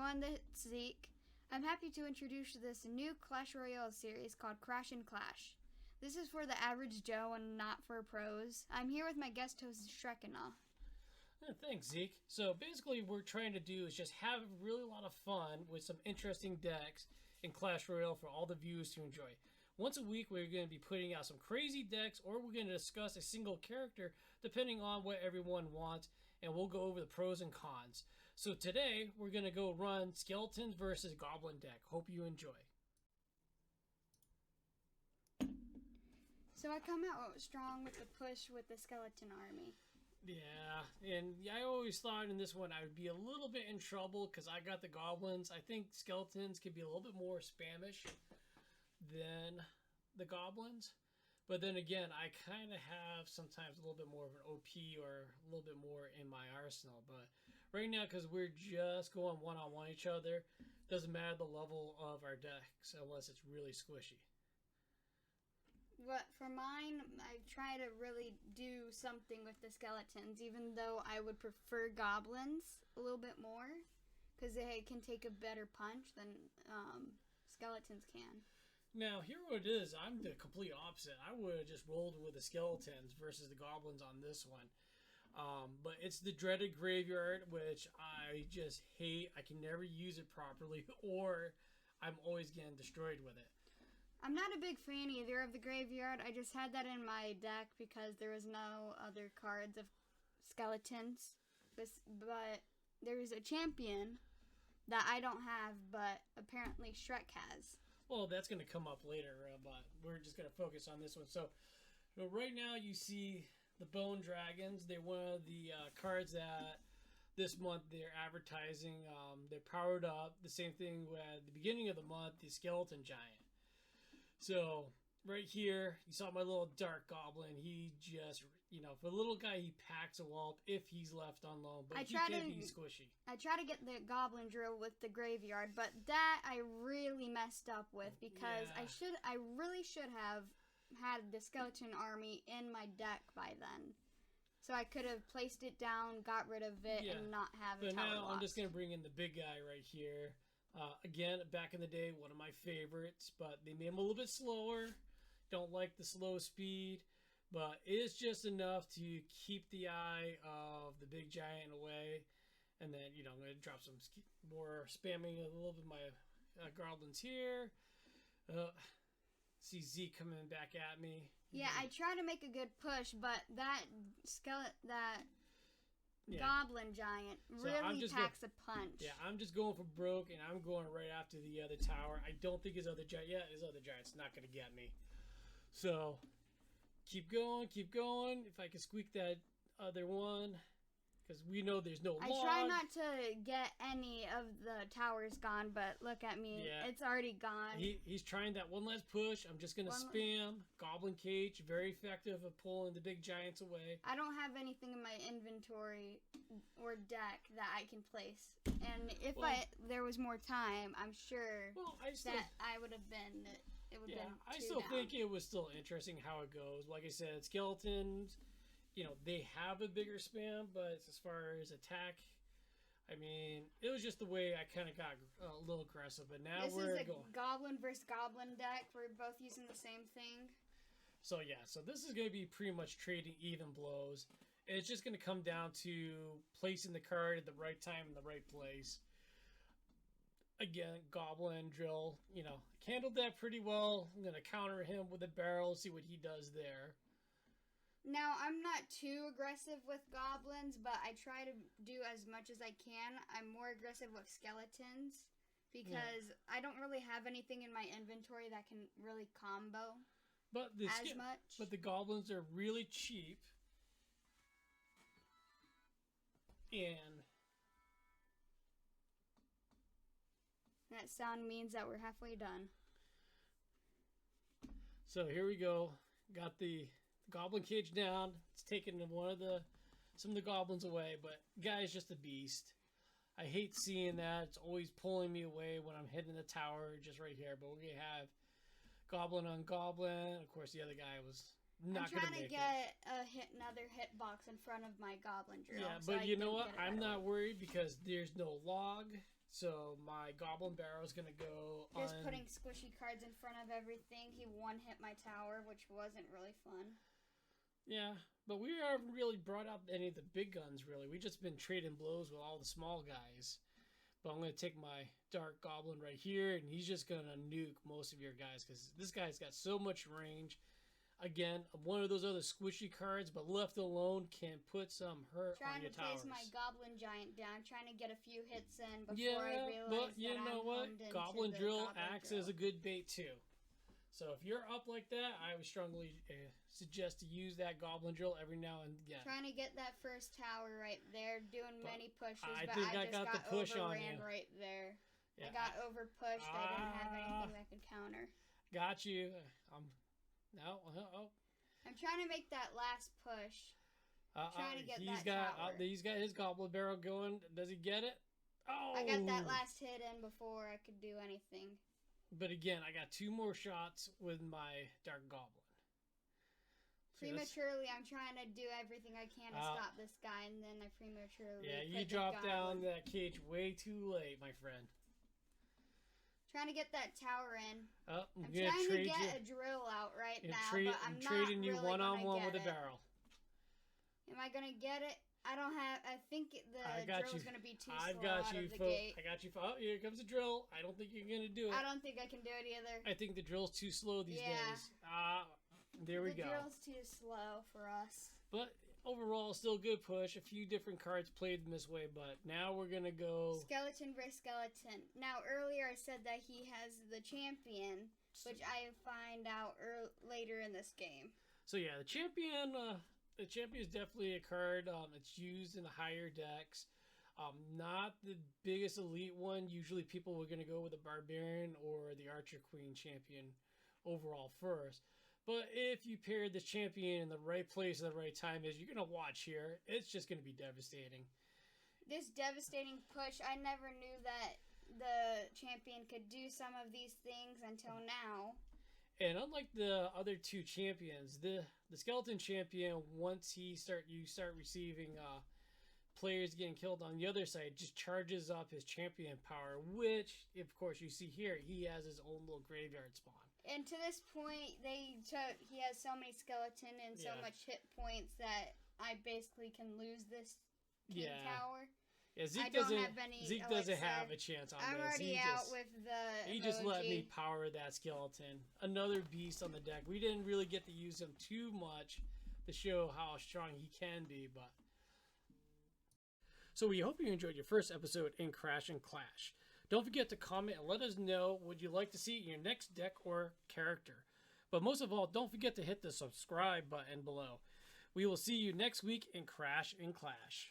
everyone, this is Zeke. I'm happy to introduce this new Clash Royale series called Crash and Clash. This is for the average Joe and not for pros. I'm here with my guest host, Shrekina. Thanks, Zeke. So basically what we're trying to do is just have a really lot of fun with some interesting decks in Clash Royale for all the viewers to enjoy. Once a week, we're going to be putting out some crazy decks, or we're going to discuss a single character, depending on what everyone wants, and we'll go over the pros and cons. So today, we're going to go run Skeletons versus Goblin deck. Hope you enjoy. So I come out strong with the push with the Skeleton Army. Yeah, and I always thought in this one I would be a little bit in trouble because I got the Goblins. I think Skeletons could be a little bit more spamish than the Goblins. But then again, I kind of have sometimes a little bit more of an OP or a little bit more in my arsenal. But right now, because we're just going one-on-one each other, doesn't matter the level of our decks unless it's really squishy. But for mine, I try to really do something with the Skeletons, even though I would prefer Goblins a little bit more, because they can take a better punch than Skeletons can. Now, here what it is, I'm the complete opposite. I would have just rolled with the Skeletons versus the Goblins on this one. But it's the dreaded Graveyard, which I just hate. I can never use it properly, or I'm always getting destroyed with it. I'm not a big fan either of the Graveyard. I just had that in my deck because there was no other cards of Skeletons. But there's a champion that I don't have, but apparently Shrek has. Well, that's going to come up later, but we're just going to focus on this one. So right now you see the Bone Dragons. They're one of the cards that this month they're advertising. They're powered up. The same thing at the beginning of the month, the Skeleton Giant. So right here, you saw my little Dark Goblin. He just, for a little guy, he packs a wallop if he's left on loan, but he can be squishy. I try to get the Goblin drill with the Graveyard, but that I really messed up with because I really should have had the Skeleton Army in my deck by then. So I could have placed it down, got rid of it, and not have a tower now loss. I'm just going to bring in the big guy right here. Again, back in the day, one of my favorites, but they made him a little bit slower. Don't like the slow speed, but it is just enough to keep the eye of the big giant away. And then, I'm going to drop some more spamming a little bit of my goblins here. See Zeke coming back at me. Yeah, I try to make a good push, but that Goblin Giant really packs a punch. Yeah, I'm just going for broke, and I'm going right after the other tower. I don't think his other giant's not going to get me. So, keep going. If I can squeak that other one, because we know there's no log. I try not to get any of the towers gone, but look at me. Yeah. It's already gone. He's trying that one last push. I'm just going to spam. Goblin Cage, very effective at pulling the big giants away. I don't have anything in my inventory or deck that I can place. And if there was more time, I'm sure that I would have been... I still think it was still interesting how it goes. Like I said, Skeletons, they have a bigger spam, but as far as attack, I mean, it was just the way I kind of got a little aggressive. But now this is a Goblin versus Goblin deck. We're both using the same thing. So this is going to be pretty much trading even blows. And it's just going to come down to placing the card at the right time in the right place. Again, Goblin drill, handled that pretty well. I'm going to counter him with a barrel, see what he does there. Now, I'm not too aggressive with Goblins, but I try to do as much as I can. I'm more aggressive with Skeletons because I don't really have anything in my inventory that can really combo as much. But the Goblins are really cheap. And that sound means that we're halfway done. So here we go. Got the Goblin Cage down. It's taking some of the goblins away, but guy's just a beast. I hate seeing that. It's always pulling me away when I'm hitting the tower just right here. But we're going to have Goblin on Goblin. Of course, the other guy was not going to make it. I'm trying to get another hitbox in front of my Goblin drill. Yeah, but you know what? I'm not worried because there's no log. So my Goblin Barrel is going to go Just on... putting squishy cards in front of everything. He one-hit my tower, which wasn't really fun. Yeah, but we haven't really brought out any of the big guns, really. We've just been trading blows with all the small guys. But I'm going to take my Dark Goblin right here, and he's just going to nuke most of your guys, because this guy's got so much range. Again, one of those other squishy cards, but left alone can put some hurt on your towers. Trying to place my Goblin Giant down, trying to get a few hits in before I realize but you that know I'm what? honed into Goblin the Drill Goblin acts Drill. as a good bait too. So if you're up like that, I would strongly suggest to use that Goblin Drill every now and again. Trying to get that first tower right there, doing many pushes, I but think I just got got the push on overran you. right there. Yeah, I got overpushed. I didn't have anything that could counter. Got you. I'm trying to make that last push. Trying to get that tower. He's got his Goblin Barrel going. Does he get it? Oh! I got that last hit in before I could do anything. But again, I got 2 more shots with my Dark Goblin. Prematurely, I'm trying to do everything I can to stop this guy, and then I prematurely. Yeah, you dropped down that cage way too late, my friend. Trying to get that tower in. I'm trying to get a drill out right now, but I'm not trading you really one-on-one with it. a barrel. Am I gonna get it? I don't have. I think the drill is gonna be too slow out of the gate. I got you. Oh, here comes the drill. I don't think you're gonna do it. I don't think I can do it either. I think the drill's too slow these days. There we go. The drill's too slow for us. But overall, still a good push. A few different cards played in this way, but now we're gonna go skeleton versus skeleton. Now earlier I said that he has the champion, which I find out later in this game. So yeah, the champion. The champion is definitely a card. It's used in the higher decks. Not the biggest elite one. Usually people were going to go with the Barbarian or the Archer Queen champion overall first. But if you pair this champion in the right place at the right time, as you're going to watch here, it's just going to be devastating. This devastating push, I never knew that the champion could do some of these things until now. And unlike the other 2 champions, the skeleton champion, once you start receiving players getting killed on the other side, just charges up his champion power, which, of course, you see here, he has his own little graveyard spawn. And to this point, he has so many skeleton and so much hit points that I basically can lose this king tower. Yeah, Zeke doesn't have a chance on this. I'm already out with the He just let me power that skeleton. Another beast on the deck. We didn't really get to use him too much to show how strong he can be, but... So we hope you enjoyed your first episode in Crash and Clash. Don't forget to comment and let us know what you'd like to see in your next deck or character. But most of all, don't forget to hit the subscribe button below. We will see you next week in Crash and Clash.